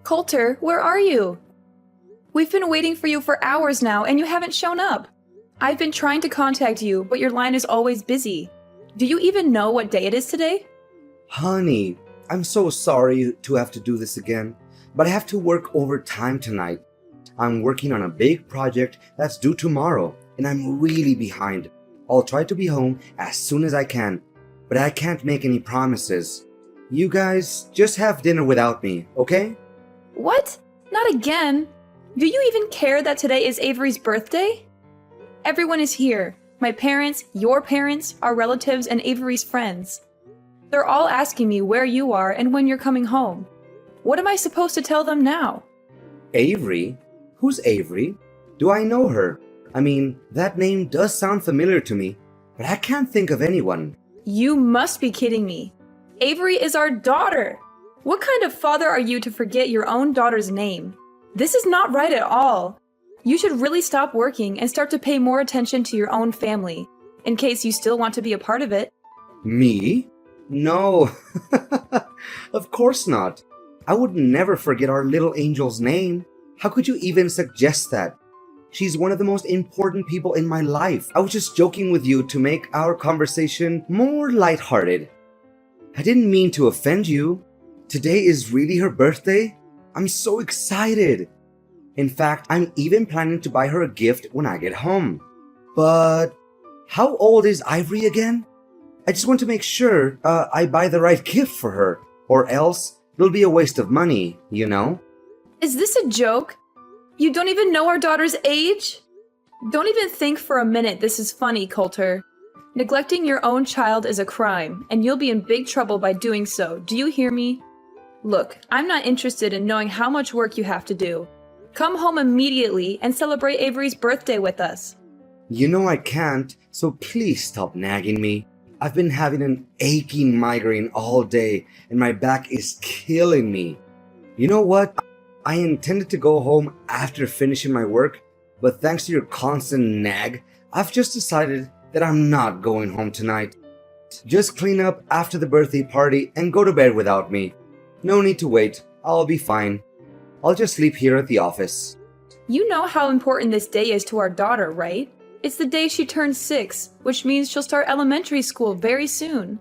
Coulter, where are you? We've been waiting for you for hours now and you haven't shown up. I've been trying to contact you, but your line is always busy. Do you even know what day it is today? Honey, I'm so sorry to have to do this again, but I have to work overtime tonight. I'm working on a big project that's due tomorrow, and I'm really behind. I'll try to be home as soon as I can, but I can't make any promises. You guys just have dinner without me, okay? What? Not again? Do you even care that today is Avery's birthday? Everyone is here. My parents, your parents, our relatives, and Avery's friends. They're all asking me where you are and when you're coming home. What am I supposed to tell them now? Avery? Who's Avery? Do I know her? I mean, that name does sound familiar to me, but I can't think of anyone. You must be kidding me. Avery is our daughter. What kind of father are you to forget your own daughter's name? This is not right at all. You should really stop working and start to pay more attention to your own family, in case you still want to be a part of it. Me? No, of course not. I would never forget our little angel's name. How could you even suggest that? She's one of the most important people in my life. I was just joking with you to make our conversation more lighthearted. I didn't mean to offend you. Today is really her birthday. I'm so excited. In fact, I'm even planning to buy her a gift when I get home. But how old is Ivory again? I just want to make sure I buy the right gift for her, or else it'll be a waste of money, you know? Is this a joke? You don't even know our daughter's age? Don't even think for a minute this is funny, Coulter. Neglecting your own child is a crime, and you'll be in big trouble by doing so. Do you hear me? Look, I'm not interested in knowing how much work you have to do. Come home immediately and celebrate Avery's birthday with us. You know I can't, so please stop nagging me. I've been having an aching migraine all day, and my back is killing me. You know what? I intended to go home after finishing my work, but thanks to your constant nag, I've just decided that I'm not going home tonight. Just clean up after the birthday party and go to bed without me. No need to wait, I'll be fine. I'll just sleep here at the office. You know how important this day is to our daughter, right? It's the day she turns 6, which means she'll start elementary school very soon.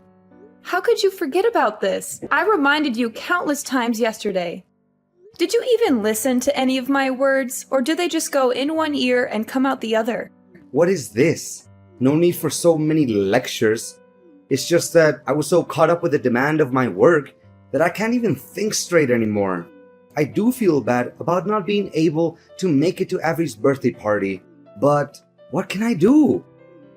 How could you forget about this? I reminded you countless times yesterday. Did you even listen to any of my words, or did they just go in one ear and come out the other? What is this? No need for so many lectures. It's just that I was so caught up with the demand of my work that I can't even think straight anymore. I do feel bad about not being able to make it to Avery's birthday party, but what can I do?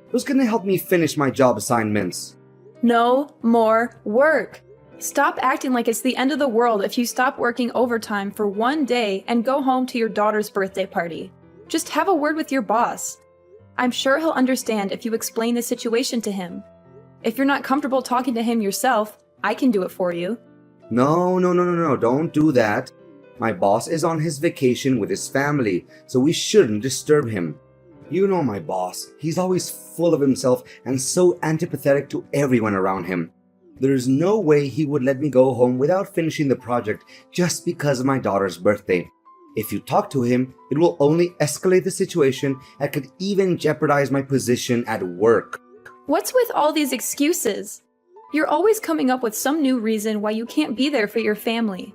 Who's gonna help me finish my job assignments? No more work. Stop acting like it's the end of the world if you stop working overtime for one day and go home to your daughter's birthday party. Just have a word with your boss. I'm sure he'll understand if you explain the situation to him. If you're not comfortable talking to him yourself, I can do it for you. No, don't do that. My boss is on his vacation with his family, so we shouldn't disturb him. You know my boss, he's always full of himself and so antipathetic to everyone around him. There's no way he would let me go home without finishing the project just because of my daughter's birthday. If you talk to him, it will only escalate the situation and could even jeopardize my position at work. What's with all these excuses? You're always coming up with some new reason why you can't be there for your family.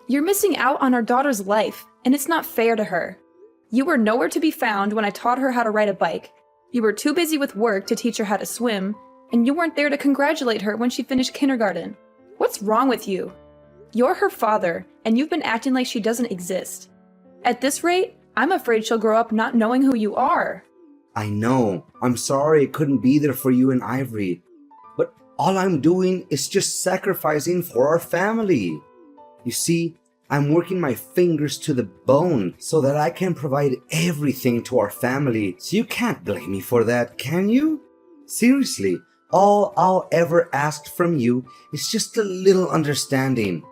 You're missing out on our daughter's life, and it's not fair to her. You were nowhere to be found when I taught her how to ride a bike. You were too busy with work to teach her how to swim, and you weren't there to congratulate her when she finished kindergarten. What's wrong with you? You're her father, and you've been acting like she doesn't exist. At this rate, I'm afraid she'll grow up not knowing who you are. I know. I'm sorry I couldn't be there for you and Ivory. But all I'm doing is just sacrificing for our family. You see, I'm working my fingers to the bone so that I can provide everything to our family. So you can't blame me for that, can you? Seriously, all I'll ever ask from you is just a little understanding.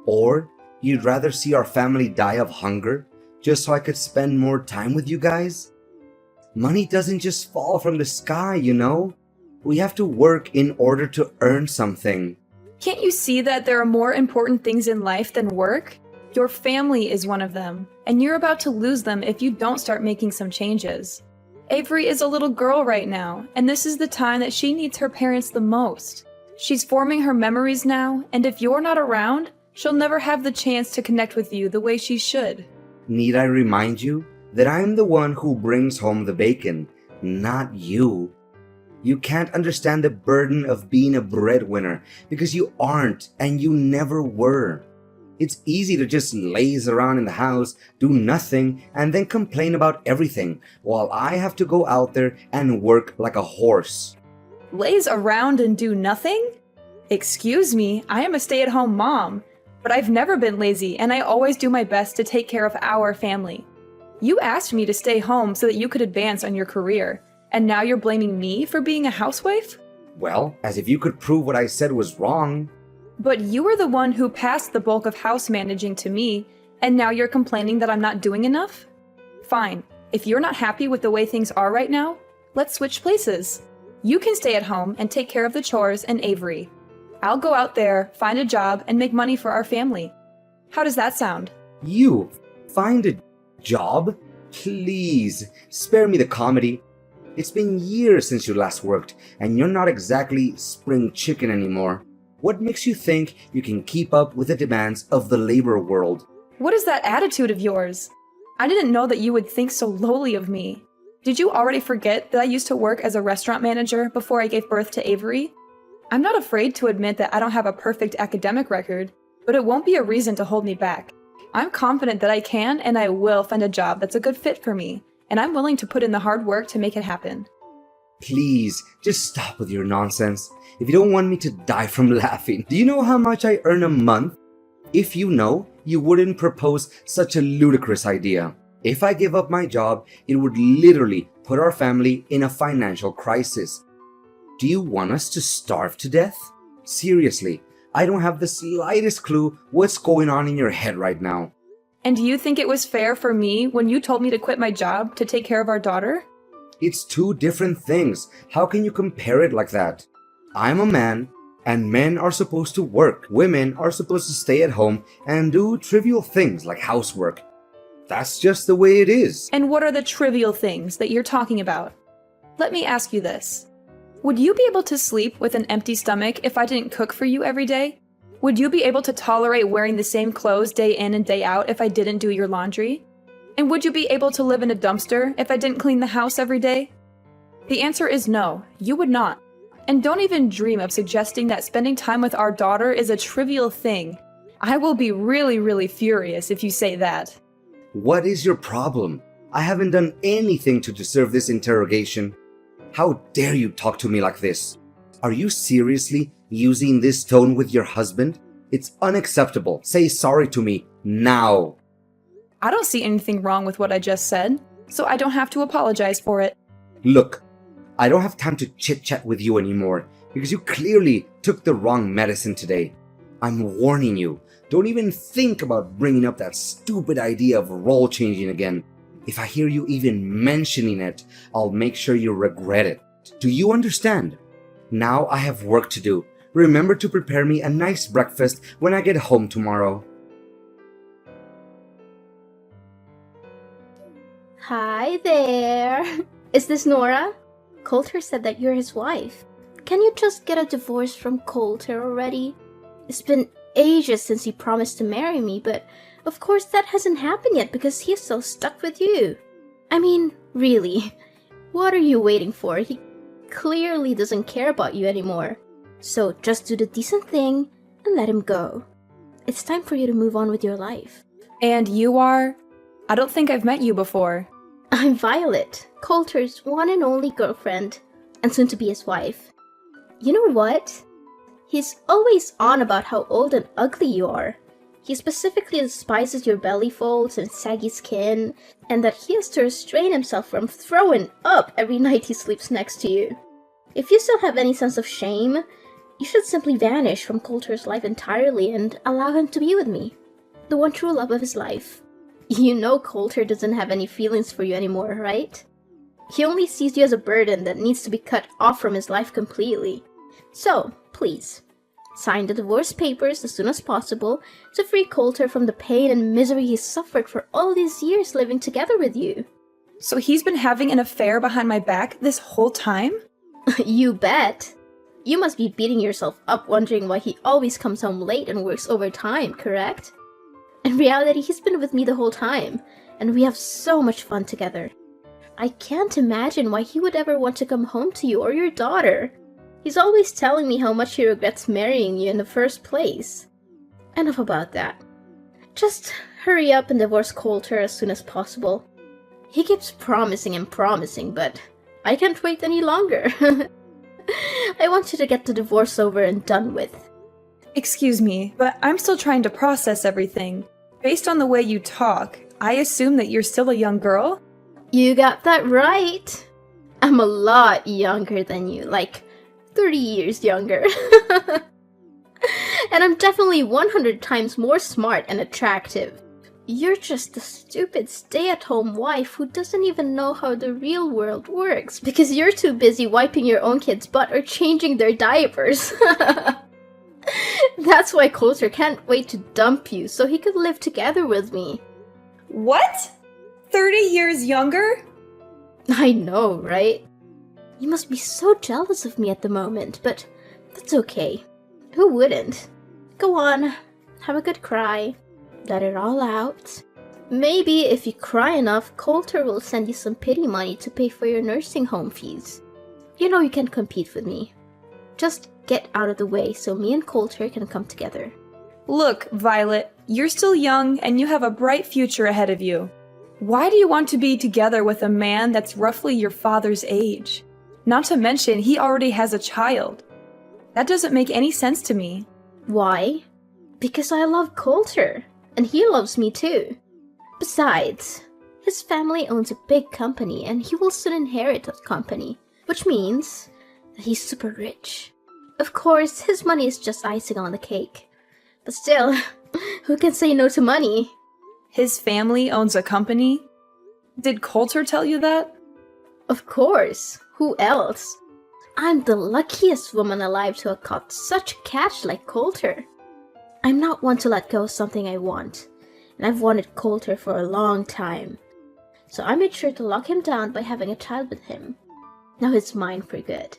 Or you'd rather see our family die of hunger just so I could spend more time with you guys? Money doesn't just fall from the sky, you know? We have to work in order to earn something. Can't you see that there are more important things in life than work? Your family is one of them, and you're about to lose them if you don't start making some changes. Avery is a little girl right now, and this is the time that she needs her parents the most. She's forming her memories now, and if you're not around, she'll never have the chance to connect with you the way she should. Need I remind you that I'm the one who brings home the bacon, not you? You can't understand the burden of being a breadwinner because you aren't and you never were. It's easy to just laze around in the house, do nothing, and then complain about everything, while I have to go out there and work like a horse. Laze around and do nothing? Excuse me, I am a stay-at-home mom, but I've never been lazy and I always do my best to take care of our family. You asked me to stay home so that you could advance on your career, and now you're blaming me for being a housewife? Well, as if you could prove what I said was wrong. But you were the one who passed the bulk of house managing to me, and now you're complaining that I'm not doing enough? Fine, if you're not happy with the way things are right now, let's switch places. You can stay at home and take care of the chores and Avery. I'll go out there, find a job, and make money for our family. How does that sound? You find a job? Please, spare me the comedy. It's been years since you last worked, and you're not exactly spring chicken anymore. What makes you think you can keep up with the demands of the labor world? What is that attitude of yours? I didn't know that you would think so lowly of me. Did you already forget that I used to work as a restaurant manager before I gave birth to Avery? I'm not afraid to admit that I don't have a perfect academic record, but it won't be a reason to hold me back. I'm confident that I can and I will find a job that's a good fit for me, and I'm willing to put in the hard work to make it happen. Please, just stop with your nonsense. If you don't want me to die from laughing, do you know how much I earn a month? If you know, you wouldn't propose such a ludicrous idea. If I give up my job, it would literally put our family in a financial crisis. Do you want us to starve to death? Seriously, I don't have the slightest clue what's going on in your head right now. And do you think it was fair for me when you told me to quit my job to take care of our daughter? It's two different things. How can you compare it like that? I'm a man, and men are supposed to work. Women are supposed to stay at home and do trivial things like housework. That's just the way it is. And what are the trivial things that you're talking about? Let me ask you this. Would you be able to sleep with an empty stomach if I didn't cook for you every day? Would you be able to tolerate wearing the same clothes day in and day out if I didn't do your laundry? And would you be able to live in a dumpster if I didn't clean the house every day? The answer is no, you would not. And don't even dream of suggesting that spending time with our daughter is a trivial thing. I will be really, really furious if you say that. What is your problem? I haven't done anything to deserve this interrogation. How dare you talk to me like this? Are you seriously using this tone with your husband? It's unacceptable. Say sorry to me now. I don't see anything wrong with what I just said, so I don't have to apologize for it. Look, I don't have time to chit-chat with you anymore because you clearly took the wrong medicine today. I'm warning you, don't even think about bringing up that stupid idea of role changing again. If I hear you even mentioning it, I'll make sure you regret it. Do you understand? Now I have work to do. Remember to prepare me a nice breakfast when I get home tomorrow. Hi there. Is this Nora? Coulter said that you're his wife. Can you just get a divorce from Coulter already? It's been ages since he promised to marry me, but of course that hasn't happened yet because he's still stuck with you. I mean, really, what are you waiting for? He clearly doesn't care about you anymore. So just do the decent thing and let him go. It's time for you to move on with your life. And you are? I don't think I've met you before. I'm Violet, Coulter's one and only girlfriend, and soon to be his wife. You know what? He's always on about how old and ugly you are. He specifically despises your belly folds and saggy skin, and that he has to restrain himself from throwing up every night he sleeps next to you. If you still have any sense of shame, you should simply vanish from Coulter's life entirely and allow him to be with me, the one true love of his life. You know Coulter doesn't have any feelings for you anymore, right? He only sees you as a burden that needs to be cut off from his life completely. So, please, Sign the divorce papers as soon as possible to free Coulter from the pain and misery he's suffered for all these years living together with you. So he's been having an affair behind my back this whole time? You bet. You must be beating yourself up wondering why he always comes home late and works overtime, correct? In reality, he's been with me the whole time, and we have so much fun together. I can't imagine why he would ever want to come home to you or your daughter. He's always telling me how much he regrets marrying you in the first place. Enough about that. Just hurry up and divorce Coulter as soon as possible. He keeps promising and promising, but I can't wait any longer. I want you to get the divorce over and done with. Excuse me, but I'm still trying to process everything. Based on the way you talk, I assume that you're still a young girl? You got that right. I'm a lot younger than you, like 30 years younger. And I'm definitely 100 times more smart and attractive. You're just a stupid stay-at-home wife who doesn't even know how the real world works because you're too busy wiping your own kid's butt or changing their diapers. That's why Coulter can't wait to dump you so he could live together with me. What? 30 years younger? I know, right? You must be so jealous of me at the moment, but that's okay. Who wouldn't? Go on, have a good cry. Let it all out. Maybe if you cry enough, Coulter will send you some pity money to pay for your nursing home fees. You know you can compete with me. Just get out of the way so me and Coulter can come together. Look, Violet, you're still young and you have a bright future ahead of you. Why do you want to be together with a man that's roughly your father's age? Not to mention, he already has a child. That doesn't make any sense to me. Why? Because I love Coulter. And he loves me too. Besides, his family owns a big company and he will soon inherit that company, which means that he's super rich. Of course, his money is just icing on the cake. But still, who can say no to money? His family owns a company? Did Coulter tell you that? Of course. Who else? I'm the luckiest woman alive to have caught such cash like Coulter. I'm not one to let go of something I want, and I've wanted Coulter for a long time. So I made sure to lock him down by having a child with him. Now he's mine for good.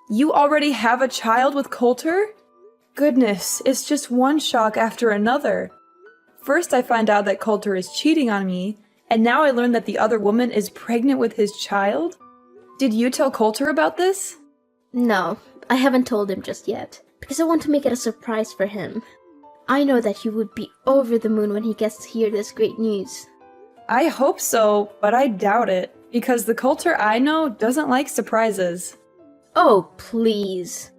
You already have a child with Coulter? Goodness, it's just one shock after another. First I find out that Coulter is cheating on me, and now I learn that the other woman is pregnant with his child? Did you tell Coulter about this? No, I haven't told him just yet, because I want to make it a surprise for him. I know that he would be over the moon when he gets to hear this great news. I hope so, but I doubt it, because the Coulter I know doesn't like surprises. Oh, please.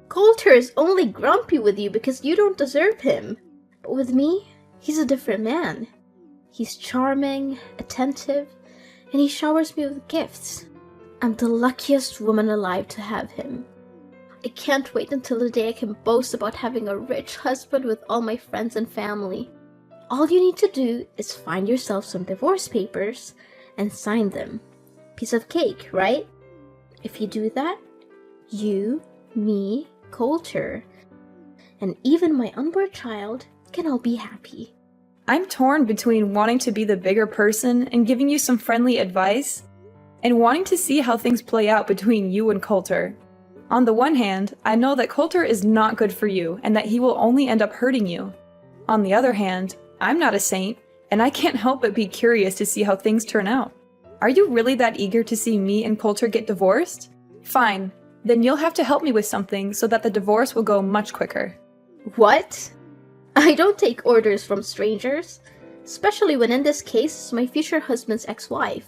Coulter is only grumpy with you because you don't deserve him. But with me, he's a different man. He's charming, attentive, and he showers me with gifts. I'm the luckiest woman alive to have him. I can't wait until the day I can boast about having a rich husband with all my friends and family. All you need to do is find yourself some divorce papers and sign them. Piece of cake, right? If you do that, you, me, Coulter, and even my unborn child can all be happy. I'm torn between wanting to be the bigger person and giving you some friendly advice, and wanting to see how things play out between you and Coulter. On the one hand, I know that Coulter is not good for you and that he will only end up hurting you. On the other hand, I'm not a saint, and I can't help but be curious to see how things turn out. Are you really that eager to see me and Coulter get divorced? Fine, then you'll have to help me with something so that the divorce will go much quicker. What? I don't take orders from strangers, especially when in this case it's my future husband's ex-wife.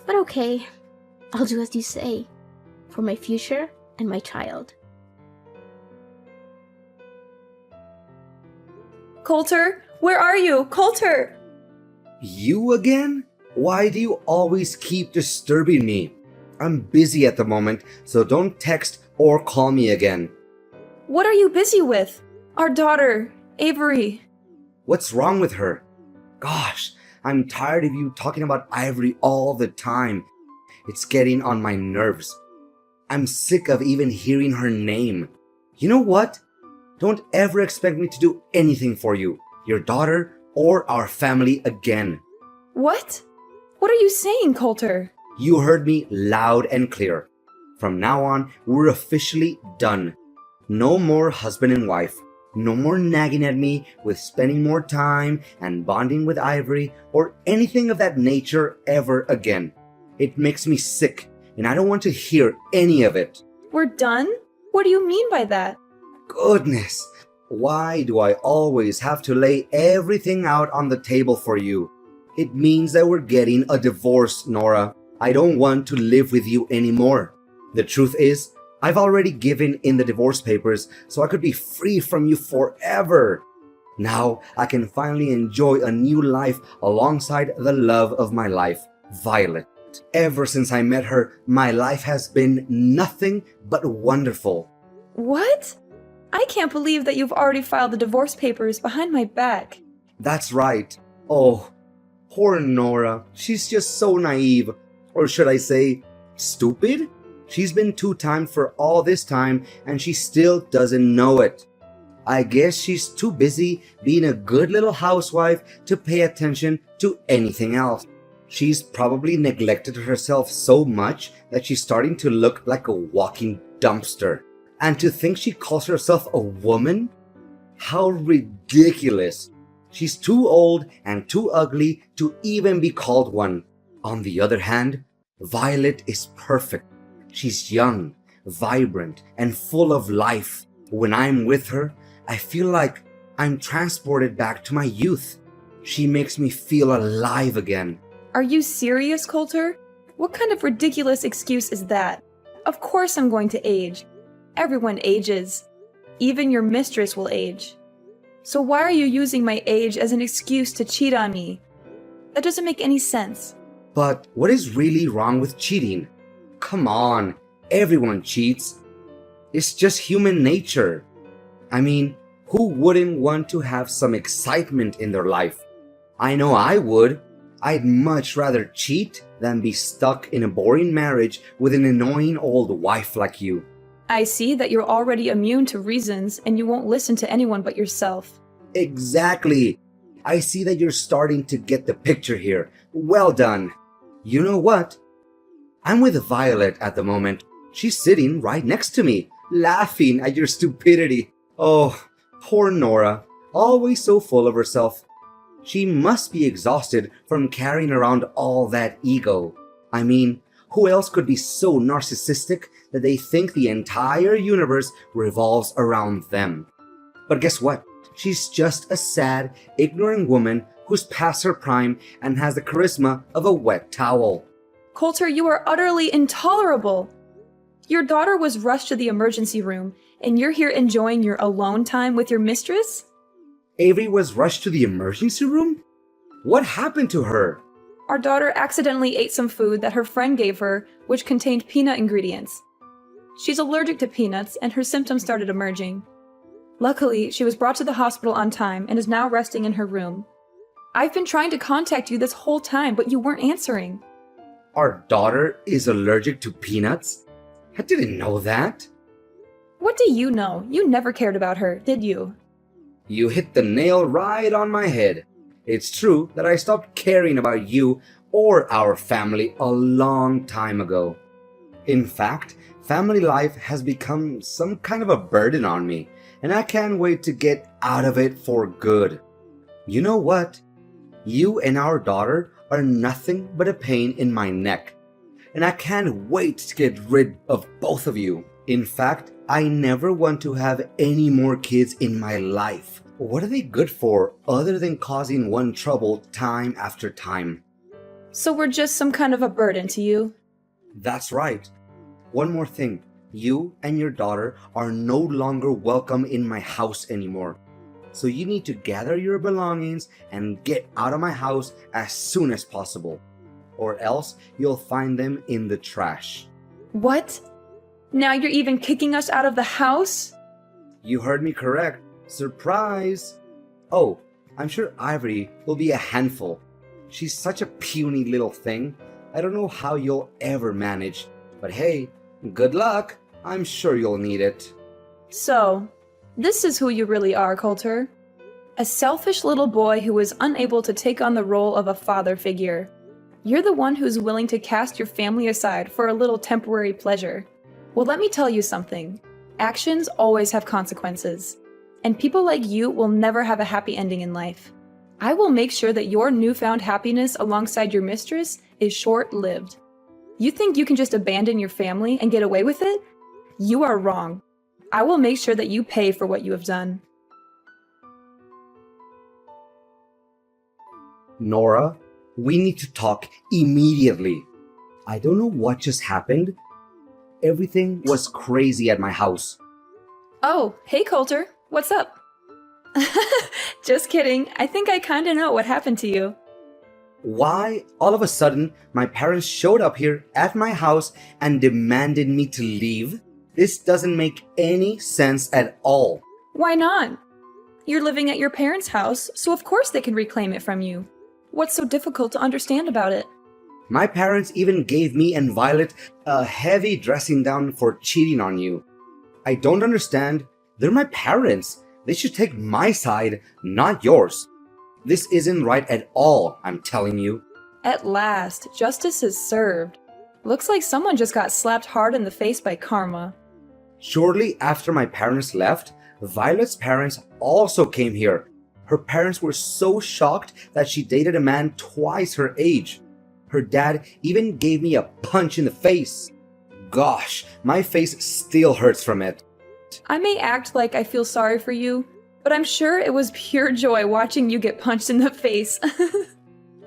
But okay, I'll do as you say, for my future and my child. Coulter, where are you? Coulter! You again? Why do you always keep disturbing me? I'm busy at the moment, so don't text or call me again. What are you busy with? Our daughter, Avery. What's wrong with her? Gosh, I'm tired of you talking about Ivory all the time. It's getting on my nerves. I'm sick of even hearing her name. You know what? Don't ever expect me to do anything for you, your daughter, or our family again. What? What are you saying, Coulter? You heard me loud and clear. From now on, we're officially done. No more husband and wife. No more nagging at me with spending more time and bonding with Ivory or anything of that nature ever again. It makes me sick, and I don't want to hear any of it. We're done? What do you mean by that? Goodness, why do I always have to lay everything out on the table for you? It means that we're getting a divorce, Nora. I don't want to live with you anymore. The truth is, I've already given in the divorce papers so I could be free from you forever. Now I can finally enjoy a new life alongside the love of my life, Violet. Ever since I met her, my life has been nothing but wonderful. What? I can't believe that you've already filed the divorce papers behind my back. That's right. Oh, poor Nora. She's just so naive. Or should I say, stupid? She's been two-timed for all this time and she still doesn't know it. I guess she's too busy being a good little housewife to pay attention to anything else. She's probably neglected herself so much that she's starting to look like a walking dumpster. And to think she calls herself a woman? How ridiculous. She's too old and too ugly to even be called one. On the other hand, Violet is perfect. She's young, vibrant, and full of life. When I'm with her, I feel like I'm transported back to my youth. She makes me feel alive again. Are you serious, Coulter? What kind of ridiculous excuse is that? Of course I'm going to age. Everyone ages. Even your mistress will age. So why are you using my age as an excuse to cheat on me? That doesn't make any sense. But what is really wrong with cheating? Come on, everyone cheats. It's just human nature. I mean, who wouldn't want to have some excitement in their life? I know I would. I'd much rather cheat than be stuck in a boring marriage with an annoying old wife like you. I see that you're already immune to reasons and you won't listen to anyone but yourself. Exactly. I see that you're starting to get the picture here. Well done. You know what? I'm with Violet at the moment. She's sitting right next to me, laughing at your stupidity. Oh, poor Nora, always so full of herself. She must be exhausted from carrying around all that ego. I mean, who else could be so narcissistic that they think the entire universe revolves around them? But guess what? She's just a sad, ignorant woman who's past her prime and has the charisma of a wet towel. Coulter, you are utterly intolerable. Your daughter was rushed to the emergency room, and you're here enjoying your alone time with your mistress? Avery was rushed to the emergency room? What happened to her? Our daughter accidentally ate some food that her friend gave her, which contained peanut ingredients. She's allergic to peanuts, and her symptoms started emerging. Luckily, she was brought to the hospital on time and is now resting in her room. I've been trying to contact you this whole time, but you weren't answering. Our daughter is allergic to peanuts? I didn't know that. What do you know? You never cared about her, did you? You hit the nail right on my head. It's true that I stopped caring about you or our family a long time ago. In fact, family life has become some kind of a burden on me, and I can't wait to get out of it for good. You know what? You and our daughter are nothing but a pain in my neck, and I can't wait to get rid of both of you. In fact, I never want to have any more kids in my life. What are they good for other than causing one trouble time after time? So we're just some kind of a burden to you? That's right. One more thing. You and your daughter are no longer welcome in my house anymore. So you need to gather your belongings and get out of my house as soon as possible. Or else you'll find them in the trash. What? Now you're even kicking us out of the house? You heard me correct. Surprise! Oh, I'm sure Ivory will be a handful. She's such a puny little thing. I don't know how you'll ever manage. But hey, good luck. I'm sure you'll need it. So, This is who you really are, Coulter. A selfish little boy who is unable to take on the role of a father figure. You're the one who's willing to cast your family aside for a little temporary pleasure. Well, let me tell you something. Actions always have consequences. And people like you will never have a happy ending in life. I will make sure that your newfound happiness alongside your mistress is short-lived. You think you can just abandon your family and get away with it? You are wrong. I will make sure that you pay for what you have done. Nora, we need to talk immediately. I don't know what just happened. Everything was crazy at my house. Oh, hey Coulter, what's up? Just kidding, I think I kinda know what happened to you. Why, all of a sudden, my parents showed up here at my house and demanded me to leave? This doesn't make any sense at all. Why not? You're living at your parents' house, so of course they can reclaim it from you. What's so difficult to understand about it? My parents even gave me and Violet a heavy dressing down for cheating on you. I don't understand. They're my parents. They should take my side, not yours. This isn't right at all, I'm telling you. At last, justice is served. Looks like someone just got slapped hard in the face by karma. Shortly after my parents left, Violet's parents also came here. Her parents were so shocked that she dated a man twice her age. Her dad even gave me a punch in the face. Gosh, my face still hurts from it. I may act like I feel sorry for you, but I'm sure it was pure joy watching you get punched in the face.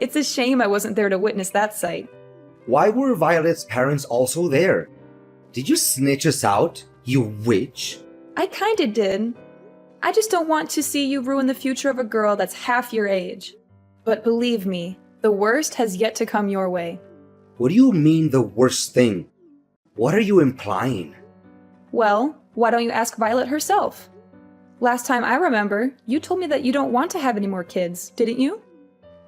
It's a shame I wasn't there to witness that sight. Why were Violet's parents also there? Did you snitch us out, you witch? I kinda did. I just don't want to see you ruin the future of a girl that's half your age. But believe me, the worst has yet to come your way. What do you mean the worst thing? What are you implying? Well, why don't you ask Violet herself? Last time I remember, you told me that you don't want to have any more kids, didn't you?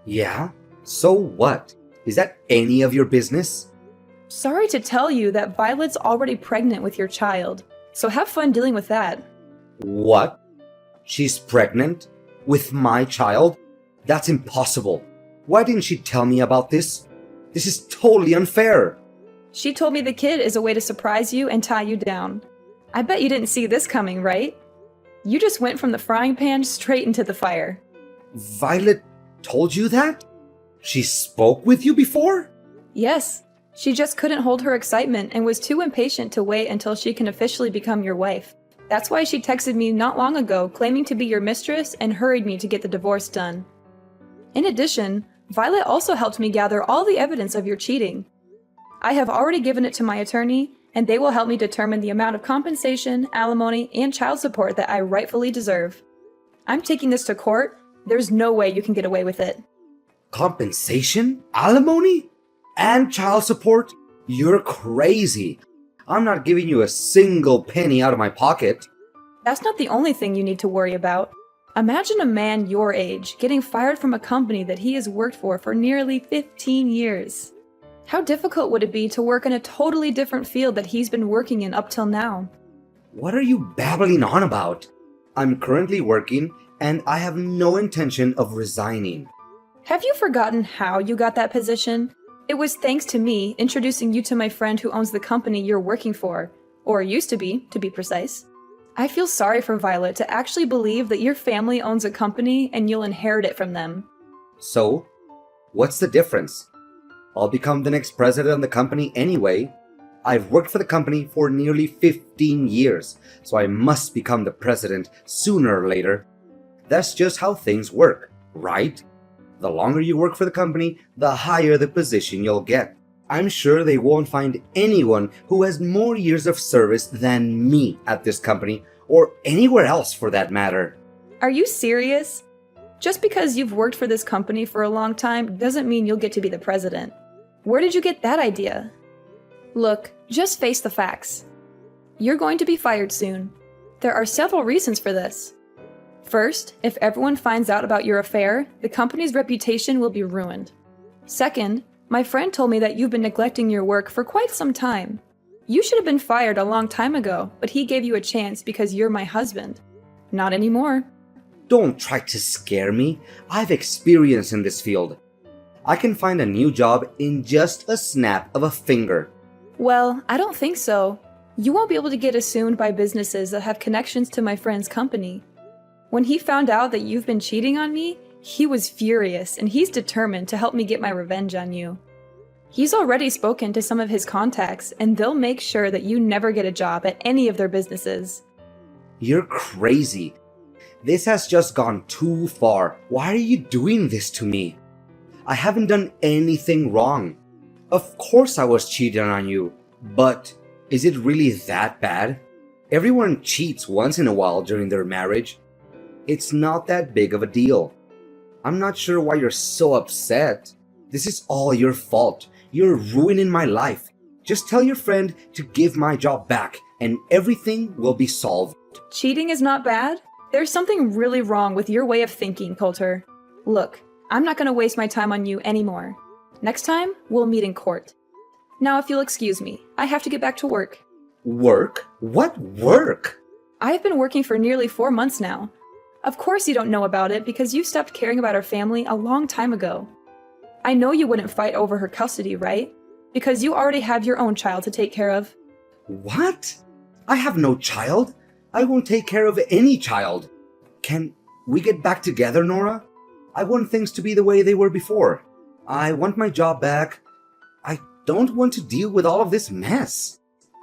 Yeah? So what? Is that any of your business? Sorry to tell you that Violet's already pregnant with your child, so have fun dealing with that. What? She's pregnant? With my child? That's impossible. Why didn't she tell me about this? This is totally unfair. She told me the kid is a way to surprise you and tie you down. I bet you didn't see this coming, right? You just went from the frying pan straight into the fire. Violet told you that? She spoke with you before? Yes, she just couldn't hold her excitement and was too impatient to wait until she can officially become your wife. That's why she texted me not long ago claiming to be your mistress and hurried me to get the divorce done. In addition, Violet also helped me gather all the evidence of your cheating. I have already given it to my attorney, and they will help me determine the amount of compensation, alimony, and child support that I rightfully deserve. I'm taking this to court. There's no way you can get away with it. Compensation? Alimony? And child support? You're crazy. I'm not giving you a single penny out of my pocket. That's not the only thing you need to worry about. Imagine a man your age getting fired from a company that he has worked for nearly 15 years. How difficult would it be to work in a totally different field that he's been working in up till now? What are you babbling on about? I'm currently working, and I have no intention of resigning. Have you forgotten how you got that position? It was thanks to me introducing you to my friend who owns the company you're working for, or used to be precise. I feel sorry for Violet to actually believe that your family owns a company and you'll inherit it from them. So, what's the difference? I'll become the next president of the company anyway. I've worked for the company for nearly 15 years, so I must become the president sooner or later. That's just how things work, right? The longer you work for the company, the higher the position you'll get. I'm sure they won't find anyone who has more years of service than me at this company, or anywhere else for that matter. Are you serious? Just because you've worked for this company for a long time doesn't mean you'll get to be the president. Where did you get that idea? Look, just face the facts. You're going to be fired soon. There are several reasons for this. First, if everyone finds out about your affair, the company's reputation will be ruined. Second, my friend told me that you've been neglecting your work for quite some time. You should have been fired a long time ago, but he gave you a chance because you're my husband. Not anymore. Don't try to scare me. I've experience in this field. I can find a new job in just a snap of a finger. Well, I don't think so. You won't be able to get assumed by businesses that have connections to my friend's company. When he found out that you've been cheating on me, he was furious, and he's determined to help me get my revenge on you. He's already spoken to some of his contacts, and they'll make sure that you never get a job at any of their businesses. You're crazy. This has just gone too far. Why are you doing this to me? I haven't done anything wrong. Of course I was cheating on you, but is it really that bad? Everyone cheats once in a while during their marriage. It's not that big of a deal. I'm not sure why you're so upset. This is all your fault. You're ruining my life. Just tell your friend to give my job back and everything will be solved. Cheating is not bad? There's something really wrong with your way of thinking, Coulter. Look, I'm not going to waste my time on you anymore. Next time, we'll meet in court. Now, if you'll excuse me, I have to get back to work. Work? What work? I have been working for nearly 4 months now. Of course you don't know about it because you stopped caring about our family a long time ago. I know you wouldn't fight over her custody, right? Because you already have your own child to take care of. What? I have no child. I won't take care of any child. Can we get back together, Nora? I want things to be the way they were before. I want my job back. I don't want to deal with all of this mess.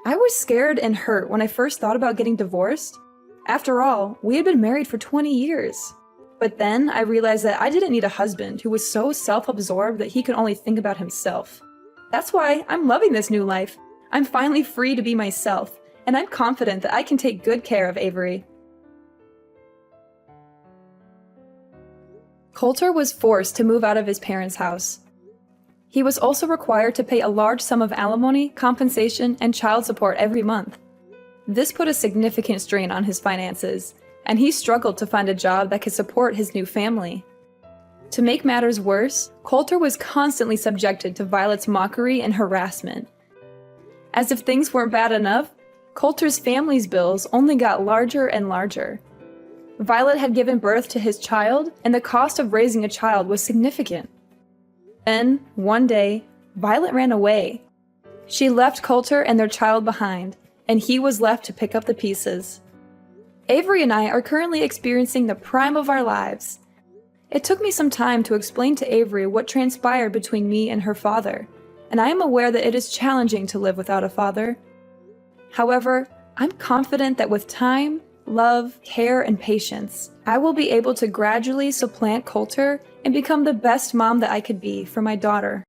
I was scared and hurt when I first thought about getting divorced. After all, we had been married for 20 years. But then I realized that I didn't need a husband who was so self-absorbed that he could only think about himself. That's why I'm loving this new life. I'm finally free to be myself, and I'm confident that I can take good care of Avery. Coulter was forced to move out of his parents' house. He was also required to pay a large sum of alimony, compensation, and child support every month. This put a significant strain on his finances, and he struggled to find a job that could support his new family. To make matters worse, Coulter was constantly subjected to Violet's mockery and harassment. As if things weren't bad enough, Coulter's family's bills only got larger and larger. Violet had given birth to his child, and the cost of raising a child was significant. Then, one day, Violet ran away. She left Coulter and their child behind, and he was left to pick up the pieces. Avery and I are currently experiencing the prime of our lives. It took me some time to explain to Avery what transpired between me and her father, and I am aware that it is challenging to live without a father. However, I'm confident that with time, love, care, and patience, I will be able to gradually supplant Coulter and become the best mom that I could be for my daughter.